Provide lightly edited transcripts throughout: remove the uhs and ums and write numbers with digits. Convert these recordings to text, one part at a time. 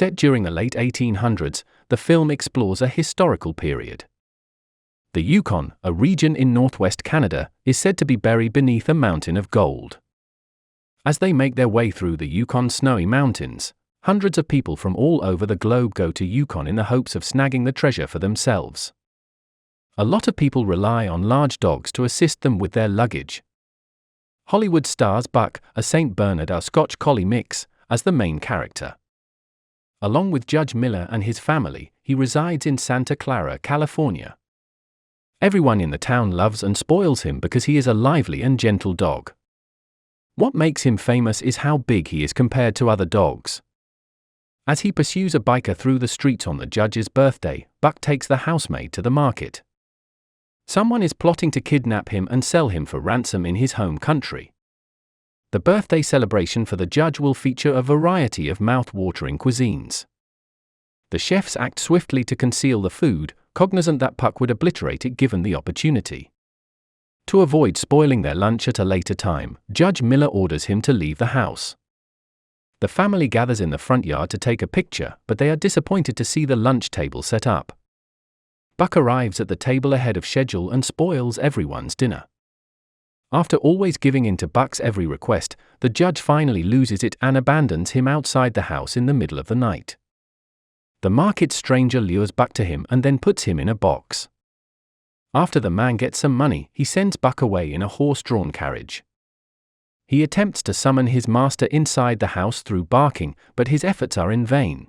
Set during the late 1800s, the film explores a historical period. The Yukon, a region in northwest Canada, is said to be buried beneath a mountain of gold. As they make their way through the Yukon snowy mountains, hundreds of people from all over the globe go to Yukon in the hopes of snagging the treasure for themselves. A lot of people rely on large dogs to assist them with their luggage. Hollywood stars Buck, a St. Bernard or Scotch Collie mix, as the main character. Along with Judge Miller and his family, he resides in Santa Clara, California. Everyone in the town loves and spoils him because he is a lively and gentle dog. What makes him famous is how big he is compared to other dogs. As he pursues a biker through the streets on the judge's birthday, Buck takes the housemaid to the market. Someone is plotting to kidnap him and sell him for ransom in his home country. The birthday celebration for the judge will feature a variety of mouth-watering cuisines. The chefs act swiftly to conceal the food, cognizant that Buck would obliterate it given the opportunity. To avoid spoiling their lunch at a later time, Judge Miller orders him to leave the house. The family gathers in the front yard to take a picture, but they are disappointed to see the lunch table set up. Buck arrives at the table ahead of schedule and spoils everyone's dinner. After always giving in to Buck's every request, the judge finally loses it and abandons him outside the house in the middle of the night. The market stranger lures Buck to him and then puts him in a box. After the man gets some money, he sends Buck away in a horse-drawn carriage. He attempts to summon his master inside the house through barking, but his efforts are in vain.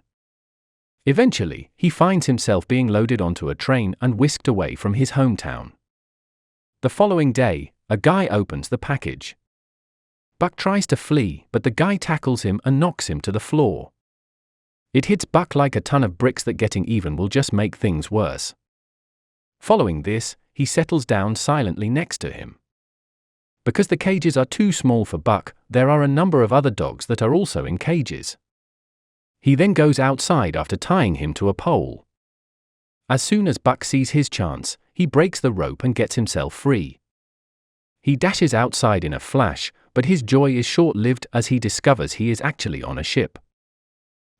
Eventually, he finds himself being loaded onto a train and whisked away from his hometown. The following day, a guy opens the package. Buck tries to flee, but the guy tackles him and knocks him to the floor. It hits Buck like a ton of bricks that getting even will just make things worse. Following this, he settles down silently next to him. Because the cages are too small for Buck, there are a number of other dogs that are also in cages. He then goes outside after tying him to a pole. As soon as Buck sees his chance, he breaks the rope and gets himself free. He dashes outside in a flash, but his joy is short-lived as he discovers he is actually on a ship.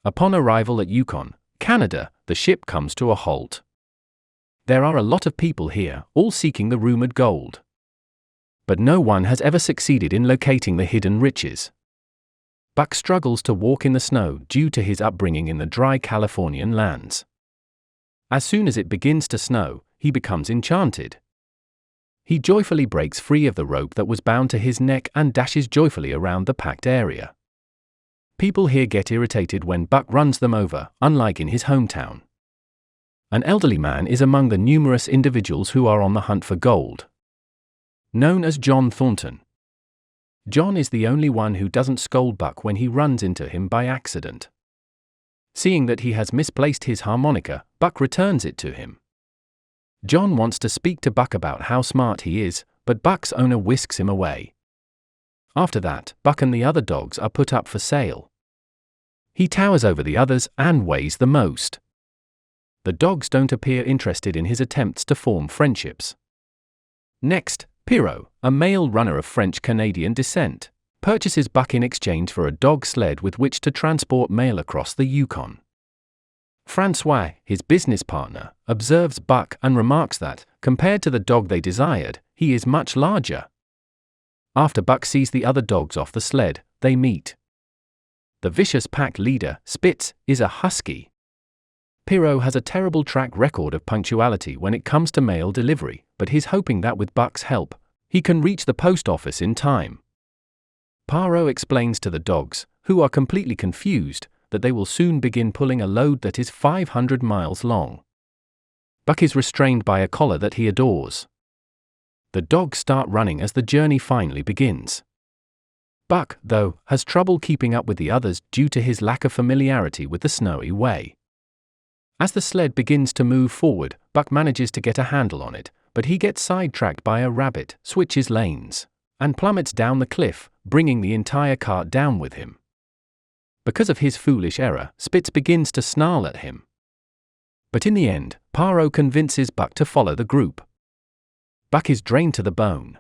Upon arrival at Yukon, Canada, the ship comes to a halt. There are a lot of people here, all seeking the rumored gold. But no one has ever succeeded in locating the hidden riches. Buck struggles to walk in the snow due to his upbringing in the dry Californian lands. As soon as it begins to snow, he becomes enchanted. He joyfully breaks free of the rope that was bound to his neck and dashes joyfully around the packed area. People here get irritated when Buck runs them over, unlike in his hometown. An elderly man is among the numerous individuals who are on the hunt for gold. Known as John Thornton. John is the only one who doesn't scold Buck when he runs into him by accident. Seeing that he has misplaced his harmonica, Buck returns it to him. John wants to speak to Buck about how smart he is, but Buck's owner whisks him away. After that, Buck and the other dogs are put up for sale. He towers over the others and weighs the most. The dogs don't appear interested in his attempts to form friendships. Next, Pierrot, a male runner of French-Canadian descent, purchases Buck in exchange for a dog sled with which to transport mail across the Yukon. Francois, his business partner, observes Buck and remarks that, compared to the dog they desired, he is much larger. After Buck sees the other dogs off the sled, they meet. The vicious pack leader, Spitz, is a husky. Pierrot has a terrible track record of punctuality when it comes to mail delivery, but he's hoping that with Buck's help, he can reach the post office in time. Pierrot explains to the dogs, who are completely confused, that they will soon begin pulling a load that is 500 miles long. Buck is restrained by a collar that he adores. The dogs start running as the journey finally begins. Buck, though, has trouble keeping up with the others due to his lack of familiarity with the snowy way. As the sled begins to move forward, Buck manages to get a handle on it, but he gets sidetracked by a rabbit, switches lanes, and plummets down the cliff, bringing the entire cart down with him. Because of his foolish error, Spitz begins to snarl at him. But in the end, Pierrot convinces Buck to follow the group. Buck is drained to the bone.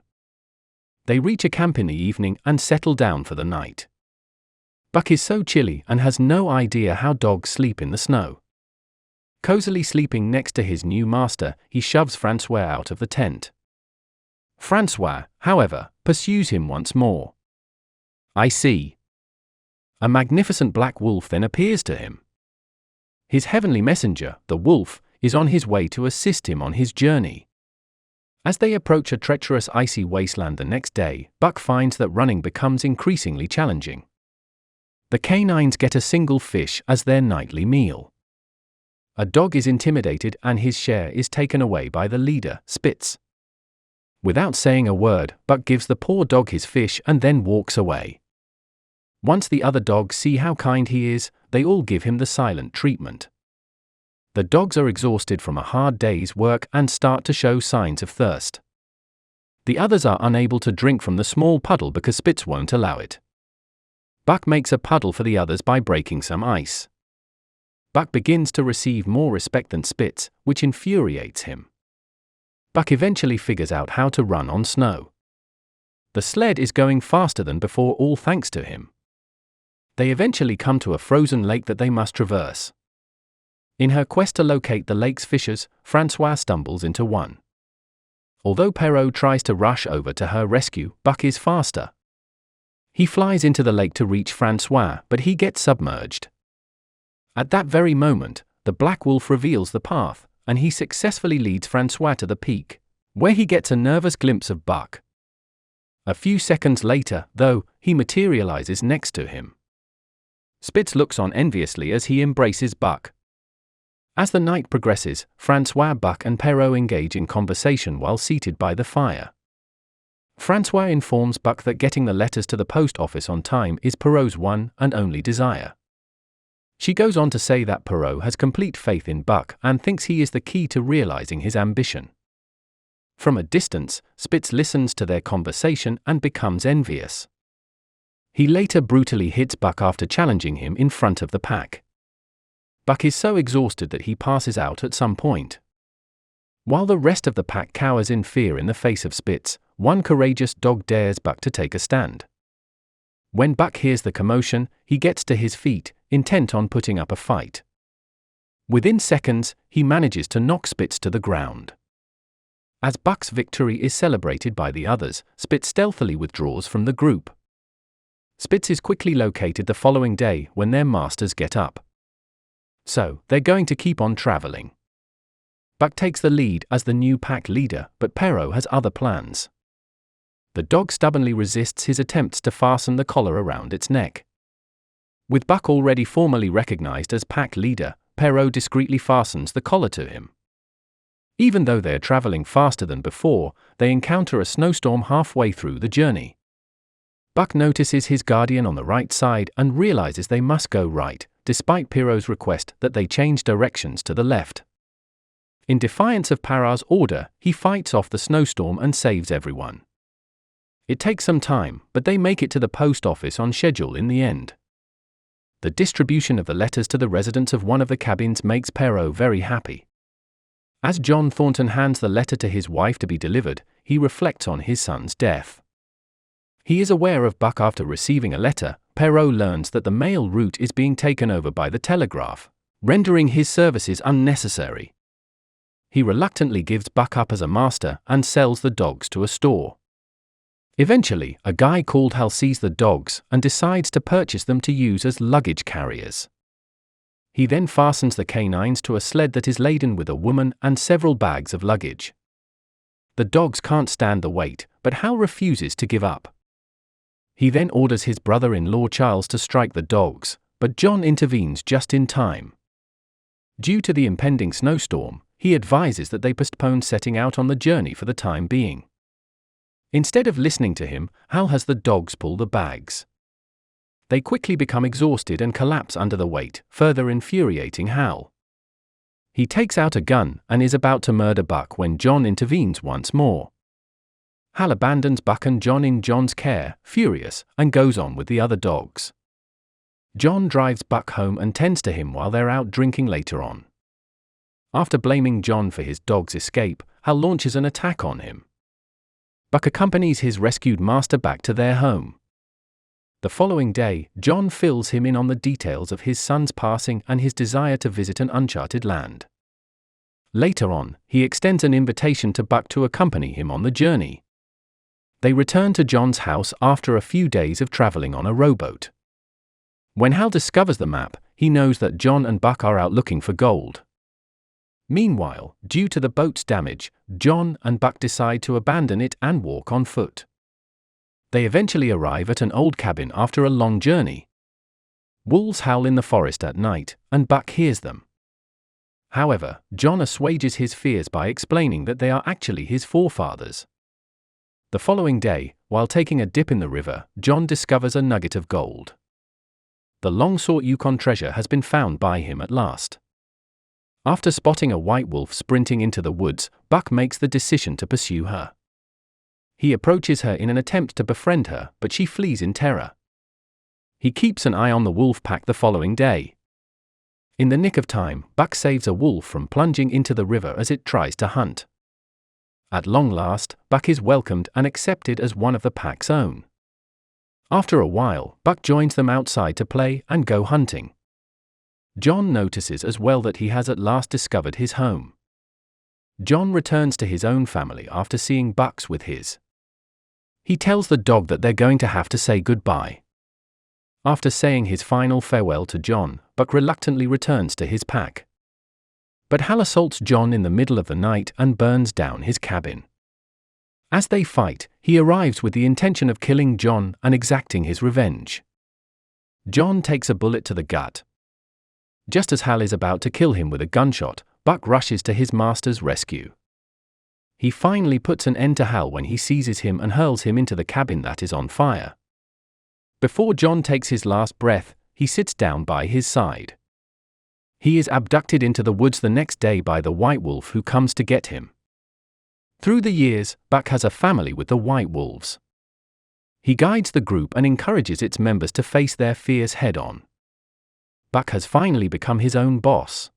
They reach a camp in the evening and settle down for the night. Buck is so chilly and has no idea how dogs sleep in the snow. Cozily sleeping next to his new master, he shoves Francois out of the tent. Francois, however, pursues him once more. "I see." A magnificent black wolf then appears to him. His heavenly messenger, the wolf, is on his way to assist him on his journey. As they approach a treacherous icy wasteland the next day, Buck finds that running becomes increasingly challenging. The canines get a single fish as their nightly meal. A dog is intimidated and his share is taken away by the leader, Spitz. Without saying a word, Buck gives the poor dog his fish and then walks away. Once the other dogs see how kind he is, they all give him the silent treatment. The dogs are exhausted from a hard day's work and start to show signs of thirst. The others are unable to drink from the small puddle because Spitz won't allow it. Buck makes a puddle for the others by breaking some ice. Buck begins to receive more respect than Spitz, which infuriates him. Buck eventually figures out how to run on snow. The sled is going faster than before, all thanks to him. They eventually come to a frozen lake that they must traverse. In her quest to locate the lake's fishes, Francois stumbles into one. Although Perrault tries to rush over to her rescue, Buck is faster. He flies into the lake to reach Francois, but he gets submerged. At that very moment, the black wolf reveals the path, and he successfully leads Francois to the peak, where he gets a nervous glimpse of Buck. A few seconds later, though, he materializes next to him. Spitz looks on enviously as he embraces Buck. As the night progresses, Francois, Buck and Perrault engage in conversation while seated by the fire. Francois informs Buck that getting the letters to the post office on time is Perrault's one and only desire. She goes on to say that Perrault has complete faith in Buck and thinks he is the key to realizing his ambition. From a distance, Spitz listens to their conversation and becomes envious. He later brutally hits Buck after challenging him in front of the pack. Buck is so exhausted that he passes out at some point. While the rest of the pack cowers in fear in the face of Spitz, one courageous dog dares Buck to take a stand. When Buck hears the commotion, he gets to his feet, intent on putting up a fight. Within seconds, he manages to knock Spitz to the ground. As Buck's victory is celebrated by the others, Spitz stealthily withdraws from the group. Spitz is quickly located the following day when their masters get up. So, they're going to keep on traveling. Buck takes the lead as the new pack leader, but Perrault has other plans. The dog stubbornly resists his attempts to fasten the collar around its neck. With Buck already formally recognized as pack leader, Perrault discreetly fastens the collar to him. Even though they're traveling faster than before, they encounter a snowstorm halfway through the journey. Buck notices his guardian on the right side and realizes they must go right, despite Perrault's request that they change directions to the left. In defiance of Perrault's order, he fights off the snowstorm and saves everyone. It takes some time, but they make it to the post office on schedule in the end. The distribution of the letters to the residents of one of the cabins makes Perrault very happy. As John Thornton hands the letter to his wife to be delivered, he reflects on his son's death. He is aware of Buck after receiving a letter. Perrault learns that the mail route is being taken over by the telegraph, rendering his services unnecessary. He reluctantly gives Buck up as a master and sells the dogs to a store. Eventually, a guy called Hal sees the dogs and decides to purchase them to use as luggage carriers. He then fastens the canines to a sled that is laden with a woman and several bags of luggage. The dogs can't stand the weight, but Hal refuses to give up. He then orders his brother-in-law Charles to strike the dogs, but John intervenes just in time. Due to the impending snowstorm, he advises that they postpone setting out on the journey for the time being. Instead of listening to him, Hal has the dogs pull the bags. They quickly become exhausted and collapse under the weight, further infuriating Hal. He takes out a gun and is about to murder Buck when John intervenes once more. Hal abandons Buck and John in John's care, furious, and goes on with the other dogs. John drives Buck home and tends to him while they're out drinking later on. After blaming John for his dog's escape, Hal launches an attack on him. Buck accompanies his rescued master back to their home. The following day, John fills him in on the details of his son's passing and his desire to visit an uncharted land. Later on, he extends an invitation to Buck to accompany him on the journey. They return to John's house after a few days of traveling on a rowboat. When Hal discovers the map, he knows that John and Buck are out looking for gold. Meanwhile, due to the boat's damage, John and Buck decide to abandon it and walk on foot. They eventually arrive at an old cabin after a long journey. Wolves howl in the forest at night, and Buck hears them. However, John assuages his fears by explaining that they are actually his forefathers. The following day, while taking a dip in the river, John discovers a nugget of gold. The long-sought Yukon treasure has been found by him at last. After spotting a white wolf sprinting into the woods, Buck makes the decision to pursue her. He approaches her in an attempt to befriend her, but she flees in terror. He keeps an eye on the wolf pack the following day. In the nick of time, Buck saves a wolf from plunging into the river as it tries to hunt. At long last, Buck is welcomed and accepted as one of the pack's own. After a while, Buck joins them outside to play and go hunting. John notices as well that he has at last discovered his home. John returns to his own family after seeing Buck's with his. He tells the dog that they're going to have to say goodbye. After saying his final farewell to John, Buck reluctantly returns to his pack. But Hal assaults John in the middle of the night and burns down his cabin. As they fight, he arrives with the intention of killing John and exacting his revenge. John takes a bullet to the gut. Just as Hal is about to kill him with a gunshot, Buck rushes to his master's rescue. He finally puts an end to Hal when he seizes him and hurls him into the cabin that is on fire. Before John takes his last breath, he sits down by his side. He is abducted into the woods the next day by the white wolf who comes to get him. Through the years, Buck has a family with the white wolves. He guides the group and encourages its members to face their fears head-on. Buck has finally become his own boss.